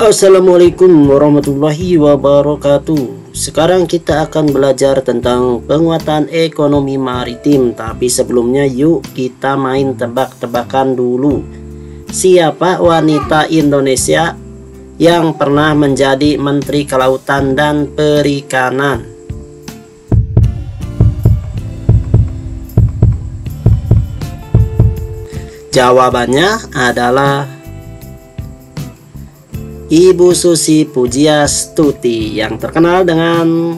Assalamualaikum warahmatullahi wabarakatuh. Sekarang kita akan belajar tentang penguatan ekonomi maritim. Tapi sebelumnya yuk kita main tebak-tebakan dulu. Siapa wanita Indonesia yang pernah menjadi Menteri Kelautan dan Perikanan? Jawabannya adalah Ibu Susi Pujiastuti yang terkenal dengan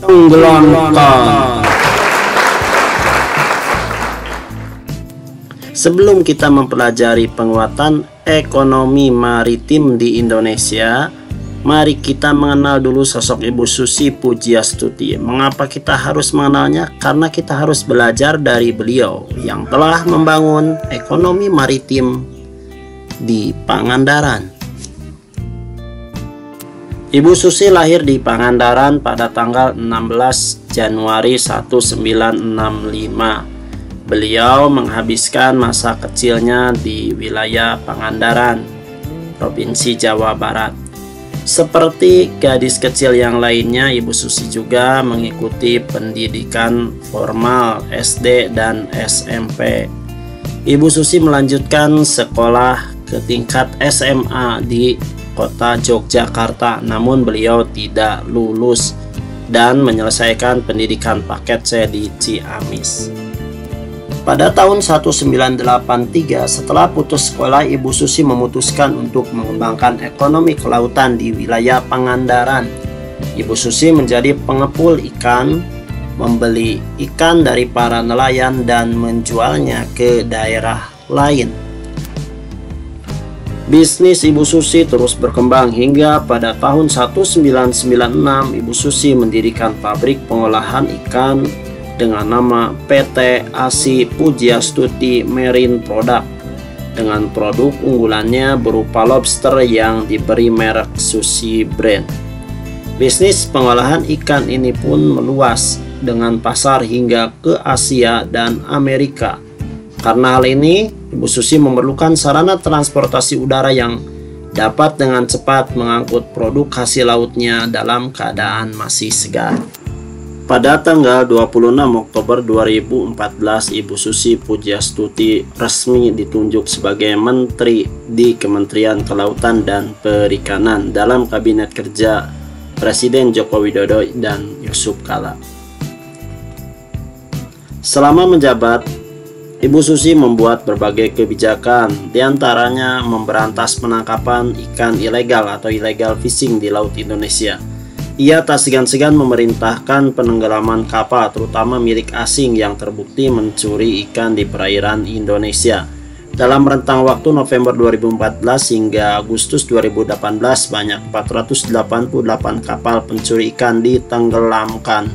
Tenggelamkan. Sebelum kita mempelajari penguatan ekonomi maritim di Indonesia, mari kita mengenal dulu sosok Ibu Susi Pujiastuti. Mengapa kita harus mengenalnya? Karena kita harus belajar dari beliau yang telah membangun ekonomi maritim di Pangandaran. Ibu Susi lahir di Pangandaran pada tanggal 16 Januari 1965. Beliau menghabiskan masa kecilnya di wilayah Pangandaran, Provinsi Jawa Barat. Seperti gadis kecil yang lainnya, Ibu Susi juga mengikuti pendidikan formal SD dan SMP. Ibu Susi melanjutkan sekolah ke tingkat SMA di kota Yogyakarta, namun beliau tidak lulus dan menyelesaikan pendidikan paket C di Ciamis. Pada tahun 1983, setelah putus sekolah, Ibu Susi memutuskan untuk mengembangkan ekonomi kelautan di wilayah Pangandaran. Ibu Susi menjadi pengepul ikan, membeli ikan dari para nelayan dan menjualnya ke daerah lain. Bisnis Ibu Susi terus berkembang hingga pada tahun 1996 Ibu Susi mendirikan pabrik pengolahan ikan dengan nama PT ASI Pujiastuti Marine Product dengan produk unggulannya berupa lobster yang diberi merek Susi Brand. Bisnis pengolahan ikan ini pun meluas dengan pasar hingga ke Asia dan Amerika. Karena hal ini, Ibu Susi memerlukan sarana transportasi udara yang dapat dengan cepat mengangkut produk hasil lautnya dalam keadaan masih segar. Pada tanggal 26 Oktober 2014, Ibu Susi Pujiastuti resmi ditunjuk sebagai Menteri di Kementerian Kelautan dan Perikanan dalam Kabinet Kerja Presiden Joko Widodo dan Yusuf Kala. Selama menjabat, Ibu Susi membuat berbagai kebijakan, diantaranya memberantas penangkapan ikan ilegal atau illegal fishing di Laut Indonesia. Ia tak segan-segan memerintahkan penenggelaman kapal, terutama milik asing yang terbukti mencuri ikan di perairan Indonesia. Dalam rentang waktu November 2014 hingga Agustus 2018, banyak 488 kapal pencuri ikan ditenggelamkan.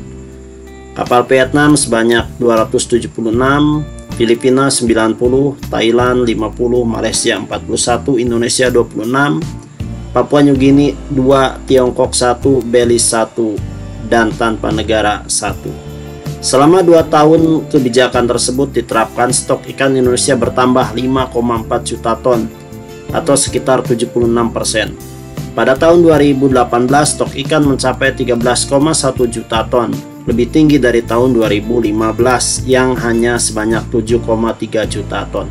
Kapal Vietnam sebanyak 276, Filipina 90, Thailand 50, Malaysia 41, Indonesia 26, Papua New Guinea 2, Tiongkok 1, Belize 1, dan tanpa negara 1. Selama 2 tahun kebijakan tersebut diterapkan, stok ikan Indonesia bertambah 5,4 juta ton atau sekitar 76%. Pada tahun 2018 stok ikan mencapai 13,1 juta ton, lebih tinggi dari tahun 2015 yang hanya sebanyak 7,3 juta ton.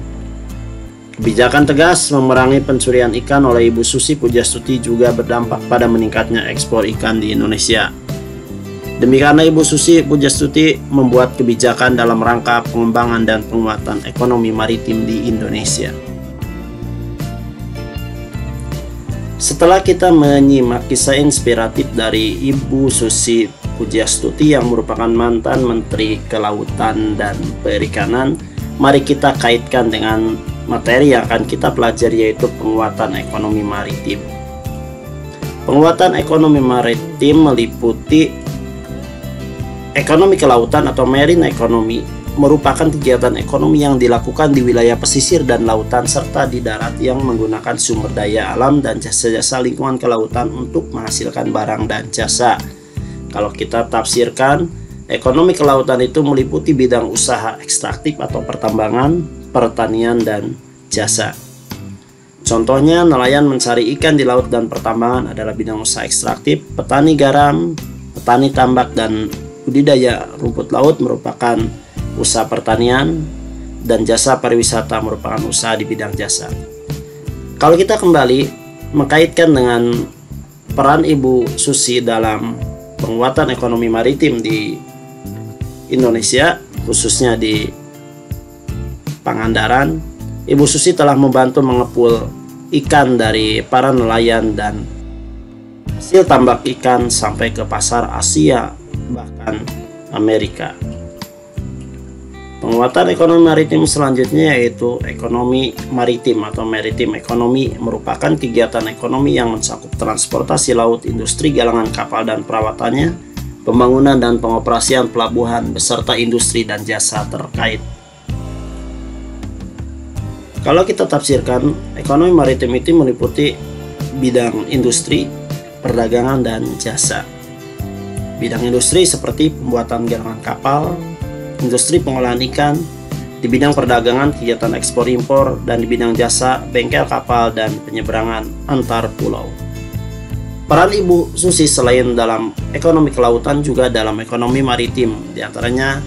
Kebijakan tegas memerangi pencurian ikan oleh Ibu Susi Pujiastuti juga berdampak pada meningkatnya ekspor ikan di Indonesia. Demikianlah Ibu Susi Pujiastuti membuat kebijakan dalam rangka pengembangan dan penguatan ekonomi maritim di Indonesia. Setelah kita menyimak kisah inspiratif dari Ibu Susi Pujiastuti yang merupakan mantan Menteri Kelautan dan Perikanan, mari kita kaitkan dengan materi yang akan kita pelajari, yaitu penguatan ekonomi maritim. Penguatan ekonomi maritim meliputi ekonomi kelautan atau marine economy, merupakan kegiatan ekonomi yang dilakukan di wilayah pesisir dan lautan serta di darat yang menggunakan sumber daya alam dan jasa-jasa lingkungan kelautan untuk menghasilkan barang dan jasa. Kalau kita tafsirkan, ekonomi kelautan itu meliputi bidang usaha ekstraktif atau pertambangan, pertanian, dan jasa. Contohnya, nelayan mencari ikan di laut dan pertambangan adalah bidang usaha ekstraktif, petani garam, petani tambak, dan budidaya rumput laut merupakan usaha pertanian, dan jasa pariwisata merupakan usaha di bidang jasa. Kalau kita kembali mengkaitkan dengan peran Ibu Susi dalam penguatan ekonomi maritim di Indonesia, khususnya di Pangandaran, Ibu Susi telah membantu mengepul ikan dari para nelayan dan hasil tambak ikan sampai ke pasar Asia, bahkan Amerika. Penguatan ekonomi maritim selanjutnya yaitu ekonomi maritim atau maritime economy, merupakan kegiatan ekonomi yang mencakup transportasi laut, industri galangan kapal dan perawatannya, pembangunan dan pengoperasian pelabuhan, beserta industri dan jasa terkait. Kalau kita tafsirkan, ekonomi maritim itu meliputi bidang industri, perdagangan, dan jasa. Bidang industri seperti pembuatan galangan kapal, industri pengolahan ikan, di bidang perdagangan kegiatan ekspor impor, dan di bidang jasa bengkel kapal dan penyeberangan antar pulau. Peran Ibu Susi selain dalam ekonomi kelautan juga dalam ekonomi maritim, diantaranya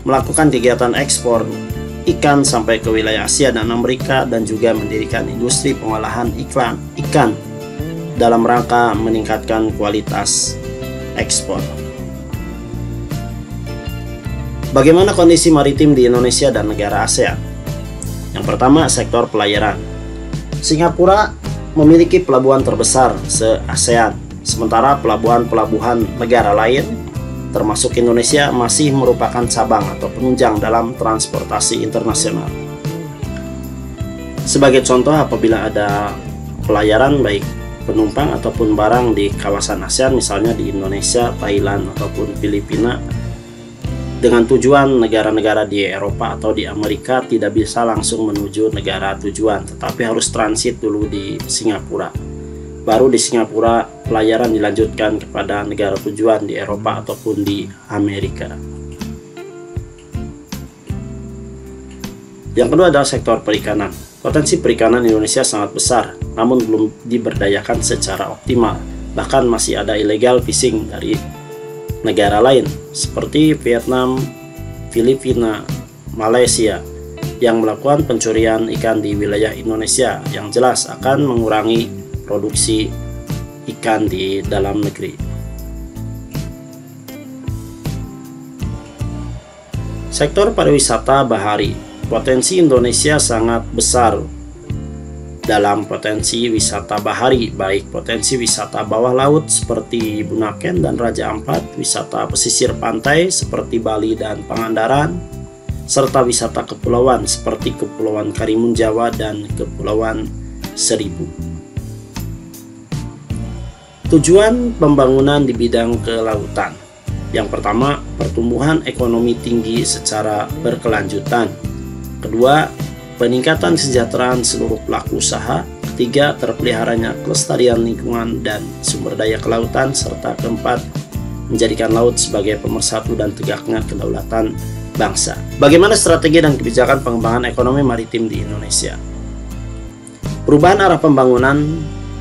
melakukan kegiatan ekspor ikan sampai ke wilayah Asia dan Amerika, dan juga mendirikan industri pengolahan ikan dalam rangka meningkatkan kualitas ekspor. Bagaimana kondisi maritim di Indonesia dan negara ASEAN? Yang pertama, sektor pelayaran. Singapura memiliki pelabuhan terbesar se-ASEAN, sementara pelabuhan-pelabuhan negara lain termasuk Indonesia masih merupakan cabang atau penunjang dalam transportasi internasional. Sebagai contoh, apabila ada pelayaran baik penumpang ataupun barang di kawasan ASEAN, misalnya di Indonesia, Thailand, ataupun Filipina, dengan tujuan negara-negara di Eropa atau di Amerika, tidak bisa langsung menuju negara tujuan, tetapi harus transit dulu di Singapura. Baru di Singapura pelayaran dilanjutkan kepada negara tujuan di Eropa ataupun di Amerika. Yang kedua adalah sektor perikanan. Potensi perikanan Indonesia sangat besar, namun belum diberdayakan secara optimal. Bahkan masih ada illegal fishing dari negara lain seperti Vietnam, Filipina, Malaysia yang melakukan pencurian ikan di wilayah Indonesia, yang jelas akan mengurangi produksi ikan di dalam negeri. Sektor pariwisata bahari. Potensi Indonesia sangat besar dalam potensi wisata bahari, baik potensi wisata bawah laut seperti Bunaken dan Raja Ampat, wisata pesisir pantai seperti Bali dan Pangandaran, serta wisata kepulauan seperti Kepulauan Karimun Jawa dan Kepulauan Seribu. Tujuan pembangunan di bidang kelautan. Yang pertama, pertumbuhan ekonomi tinggi secara berkelanjutan. Kedua, peningkatan kesejahteraan seluruh pelaku usaha. Ketiga, terpeliharanya kelestarian lingkungan dan sumber daya kelautan. Serta keempat, menjadikan laut sebagai pemersatu dan tegaknya kedaulatan bangsa. Bagaimana strategi dan kebijakan pengembangan ekonomi maritim di Indonesia? Perubahan arah pembangunan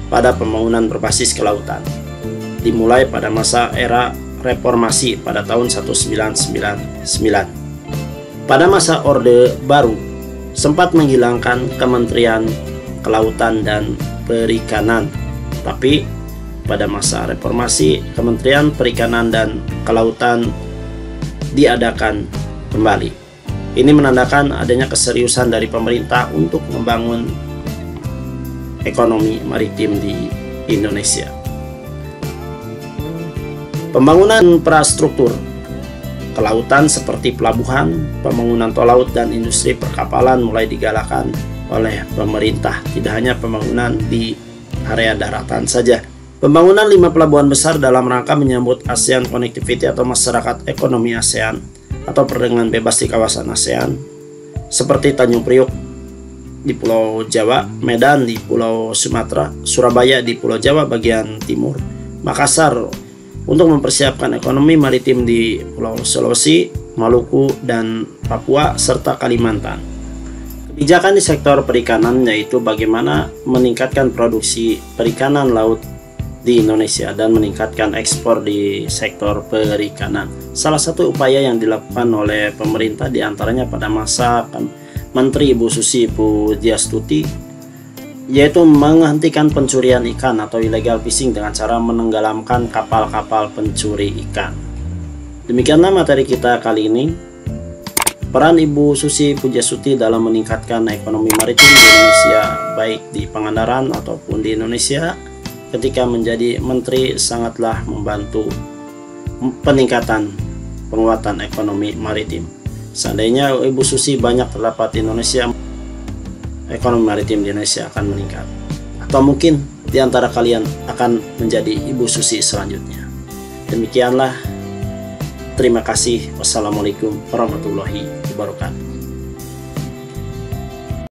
pada pembangunan berbasis kelautan dimulai pada masa era reformasi pada tahun 1999. Pada masa Orde Baru sempat menghilangkan Kementerian Kelautan dan Perikanan, tapi pada masa reformasi Kementerian Perikanan dan Kelautan diadakan kembali. Ini menandakan adanya keseriusan dari pemerintah untuk membangun ekonomi maritim di Indonesia. Pembangunan infrastruktur kelautan seperti pelabuhan, pembangunan tol laut, dan industri perkapalan mulai digalakan oleh pemerintah. Tidak hanya pembangunan di area daratan saja. Pembangunan 5 pelabuhan besar dalam rangka menyambut ASEAN Connectivity atau masyarakat ekonomi ASEAN atau perdagangan bebas di kawasan ASEAN, seperti Tanjung Priok di Pulau Jawa, Medan di Pulau Sumatera, Surabaya di Pulau Jawa bagian timur, Makassar untuk mempersiapkan ekonomi maritim di Pulau Sulawesi, Maluku, dan Papua, serta Kalimantan. Kebijakan di sektor perikanan yaitu bagaimana meningkatkan produksi perikanan laut di Indonesia dan meningkatkan ekspor di sektor perikanan. Salah satu upaya yang dilakukan oleh pemerintah diantaranya pada masa Menteri Ibu Susi Pujiastuti yaitu menghentikan pencurian ikan atau illegal fishing dengan cara menenggelamkan kapal-kapal pencuri ikan. Demikianlah materi kita kali ini. Peran Ibu Susi Pujiastuti dalam meningkatkan ekonomi maritim di Indonesia, baik di Pangandaran ataupun di Indonesia, ketika menjadi menteri sangatlah membantu peningkatan penguatan ekonomi maritim. Seandainya Ibu Susi banyak terdapat di Indonesia, ekonomi maritim di Indonesia akan meningkat. Atau mungkin di antara kalian akan menjadi Ibu Susi selanjutnya. Demikianlah. Terima kasih. Wassalamualaikum warahmatullahi wabarakatuh.